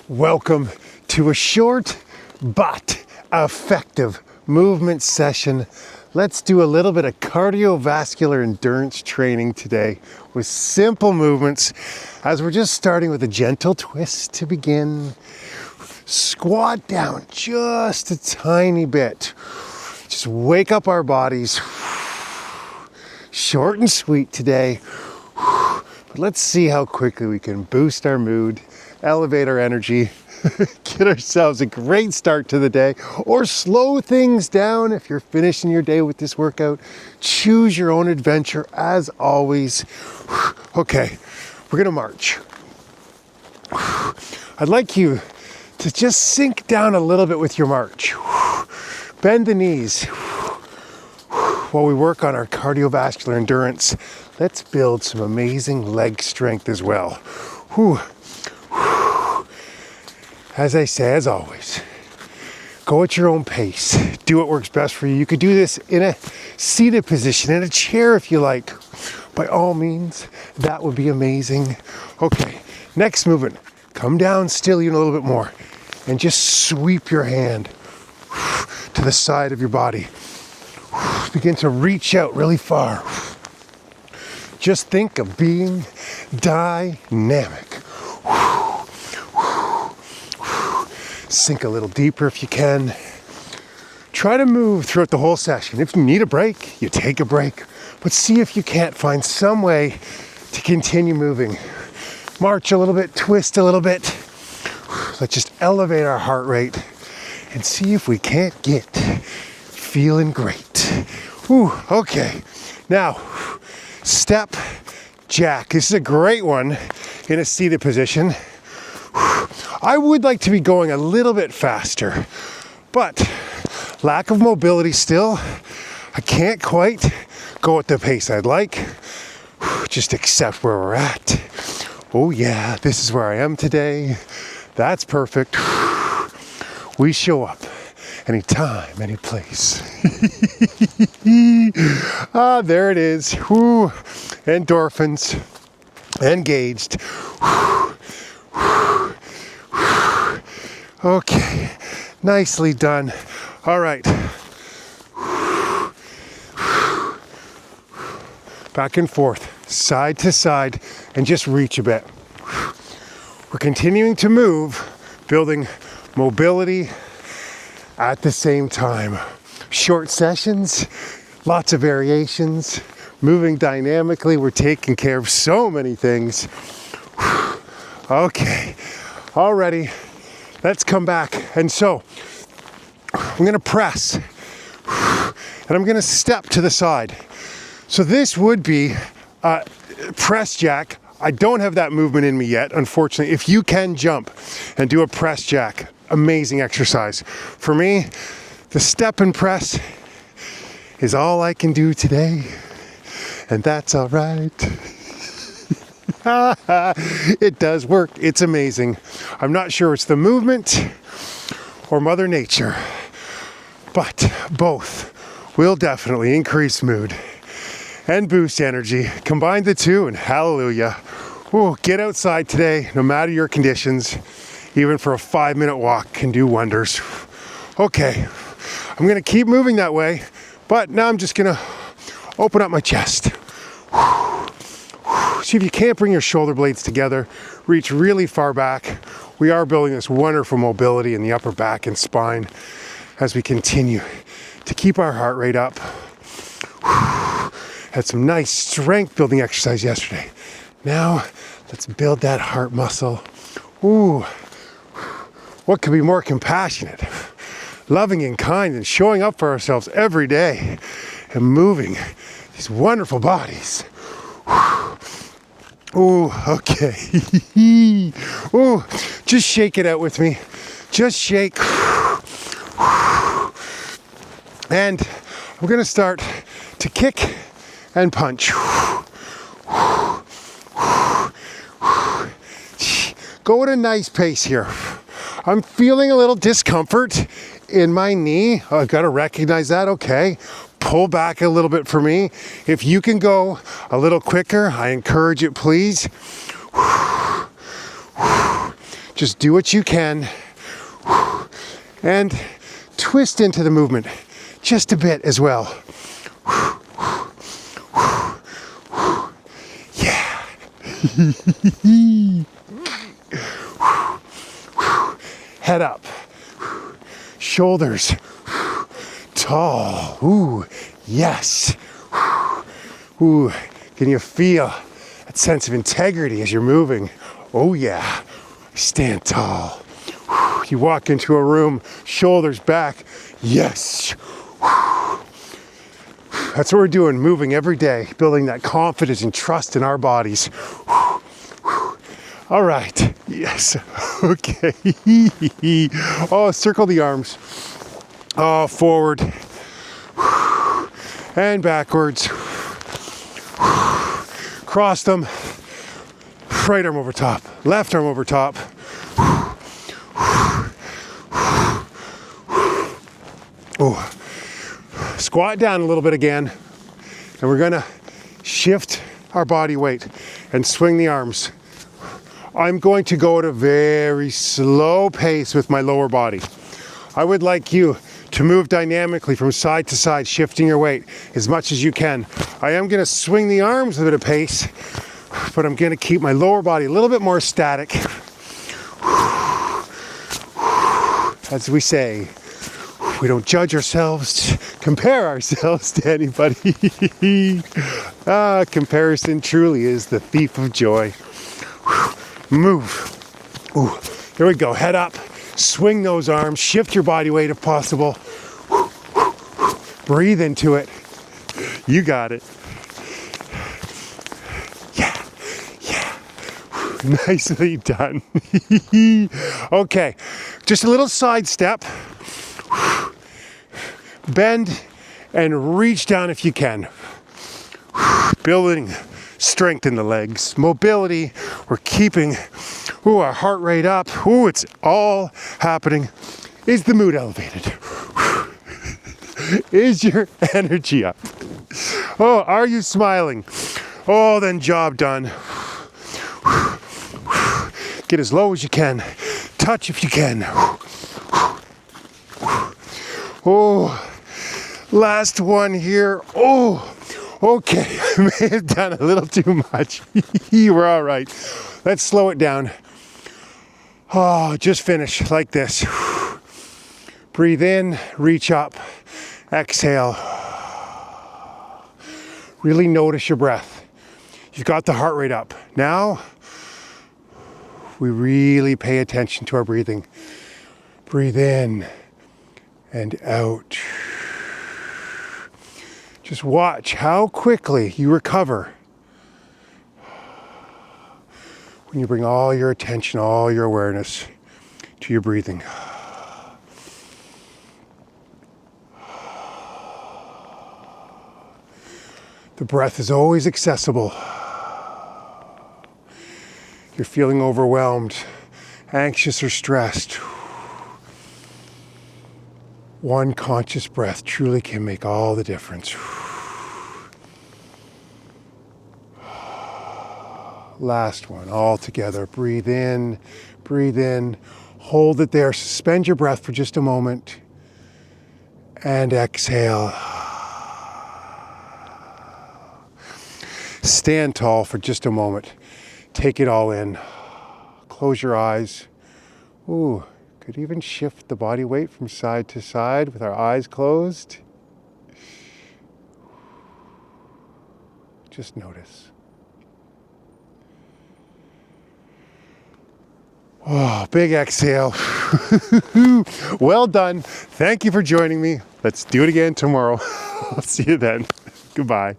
Welcome to a short but effective movement session. Let's do a little bit of cardiovascular endurance training today with simple movements as we're just starting with a gentle twist to begin. Squat down just a tiny bit. Just wake up our bodies. Short and sweet today. But let's see how quickly we can boost our mood, elevate our energy, get ourselves a great start to the day, or slow things down if you're finishing your day with this workout. Choose your own adventure as always. Okay, we're gonna march. I'd like you to just sink down a little bit with your march. Bend the knees while we work on our cardiovascular endurance. Let's build some amazing leg strength as well. As I say, as always, go at your own pace. Do what works best for you. You could do this in a seated position, in a chair if you like. By all means, that would be amazing. Okay, next movement. Come down still even a little bit more and just sweep your hand to the side of your body. Begin to reach out really far. Just think of being dynamic. Sink a little deeper if you can. Try to move throughout the whole session. If you need a break, you take a break. But see if you can't find some way to continue moving. March a little bit, twist a little bit. Let's just elevate our heart rate and see if we can't get feeling great. Okay. Now, step jack. This is a great one in a seated position. I would like to be going a little bit faster, but lack of mobility still. I can't quite go at the pace I'd like. Just accept where we're at. Oh yeah, this is where I am today. That's perfect. We show up anytime, any place. There it is. Endorphins. Engaged. Okay, nicely done. All right. Back and forth, side to side, and just reach a bit. We're continuing to move, building mobility at the same time. Short sessions, lots of variations, moving dynamically. We're taking care of so many things. Okay, already. Let's come back. And so I'm gonna press and I'm gonna step to the side. So this would be a press jack. I don't have that movement in me yet, unfortunately. If you can jump and do a press jack, amazing exercise. For me, the step and press is all I can do today, and that's all right. It does work. It's amazing. I'm not sure it's the movement or Mother Nature, but both will definitely increase mood and boost energy. Combine the two and hallelujah. Get outside today, no matter your conditions. Even for a 5-minute walk can do wonders. Okay, I'm gonna keep moving that way, but now I'm just gonna open up my chest. See if you can't bring your shoulder blades together, reach really far back. We are building this wonderful mobility in the upper back and spine as we continue to keep our heart rate up. Had some nice strength building exercise yesterday. Now, let's build that heart muscle. What could be more compassionate, loving and kind, and showing up for ourselves every day and moving these wonderful bodies. Okay. Just shake it out with me. Just shake. And we're gonna start to kick and punch. Go at a nice pace here. I'm feeling a little discomfort in my knee. I've got to recognize that, okay. Pull back a little bit for me. If you can go a little quicker, I encourage it, please. Just do what you can and twist into the movement just a bit as well. Yeah. Head up. Shoulders tall. Ooh, yes. Ooh, can you feel that sense of integrity as you're moving? Oh yeah. Stand tall. You walk into a room, shoulders back. Yes. That's what we're doing, moving every day, building that confidence and trust in our bodies. All right. Yes. Okay. Oh, circle the arms. Oh, forward and backwards. Cross them. Right arm over top, left arm over top. Oh. Squat down a little bit again, and we're gonna shift our body weight and swing the arms. I'm going to go at a very slow pace with my lower body. I would like you to move dynamically from side to side, shifting your weight as much as you can. I am gonna swing the arms at a pace, but I'm gonna keep my lower body a little bit more static. As we say, we don't judge ourselves, compare ourselves to anybody. Comparison truly is the thief of joy. Move. Ooh, here we go, head up, swing those arms, shift your body weight if possible. Breathe into it. You got it. Nicely done. Okay, just a little side step. Bend and reach down if you can. Building strength in the legs. Mobility, we're keeping our heart rate up. It's all happening. Is the mood elevated? Is your energy up? Oh, are you smiling? Oh, then job done. Get as low as you can. Touch if you can. Oh, last one here. Oh, okay. I may have done a little too much. We're all right. Let's slow it down. Oh, just finish like this. Breathe in, reach up, exhale. Really notice your breath. You've got the heart rate up. Now, we really pay attention to our breathing. Breathe in and out. Just watch how quickly you recover when you bring all your attention, all your awareness to your breathing. The breath is always accessible. You're feeling overwhelmed, anxious, or stressed. One conscious breath truly can make all the difference. Last one, all together. Breathe in, hold it there, suspend your breath for just a moment, and exhale. Stand tall for just a moment. Take it all in. Close your eyes. Ooh, could even shift the body weight from side to side with our eyes closed. Just notice. Oh, big exhale. Well done. Thank you for joining me. Let's do it again tomorrow. I'll see you then. Goodbye.